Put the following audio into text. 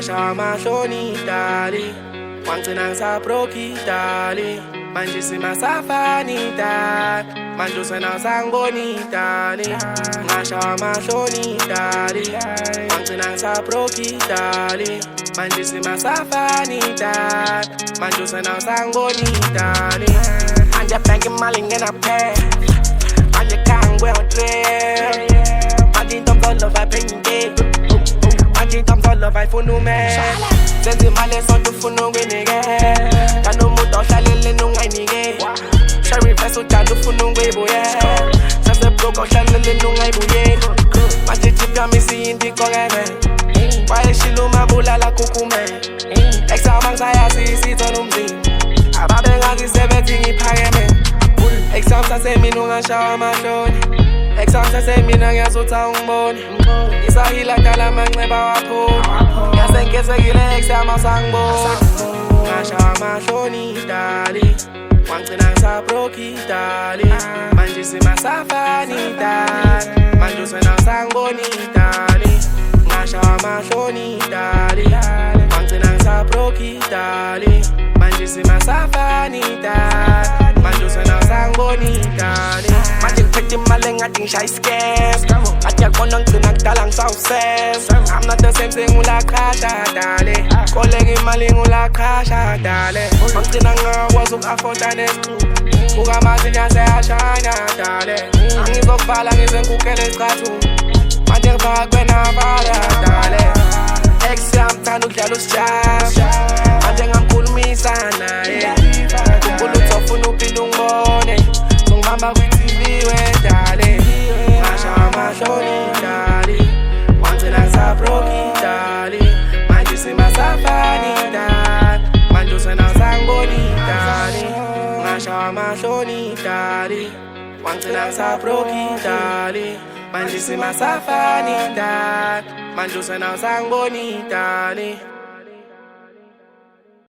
ngashawa amahloni dali wangcina ngisabroke dali manje simasafani dali manje usena usangiboni dali ngashawa amahloni dali wangcina ngisabroke dali manje simasafani dali manje usena usangiboni dali manje bank imali ngenaphe manje kangwe on-trip manje intombi love ayiphenye manje intombi love ayifuna umele senza imali esonto ufuna ukwinike kanomuntu ohlaleleni ungayinike share invest uthanda ufuna ukuyibuyela sasebroke ohlaleleni ungayibuyeli manje chip yami isiyinto iqokeme wayeshila umabulala khukume eksama ngisayazi isithola umzimba ababengakisebenzi ngiphakeme eksam sasemina ungashawa amahloni eksam sasemina ngiyazuthi awungiboni isahila dala amanceba wapholi ngiyasenkezekile eksam awusangiboni ngashawa amahloni dali wangcina ngisabroke dali manje simasafani dali manje usena usangiboni dali ngashawa amahloni dali wangcina ngisabroke dali manje simasafani dali manje usena usangiboni dali manje ngiphethe imali ngathi ngishaya scam ngathi yakubona ngigcina kudala ngisawusense I'm not the same thing ulaqhasha dali koleka imali ngulaqhasha dali ngigcina ngakwazi uku-afforda nesixuku ukamazi nyaseyashanya dali angizokubhala ngizenkukele isicathulo manje ngifaka kwenavala dali ex yamthanda ukudlala usijama manje ngamkhulumisa naye ukhumbula uthi ofuna uphinde ungibone ngibamba kwi-TV wedale ngashawa amahloni dali wangcina ngisabroke dali manje simasafani dali manje usena usangiboni dali ngashawa amahloni dali wangcina ngisabroke dali manje simasafani dali manje usena usangiboni dali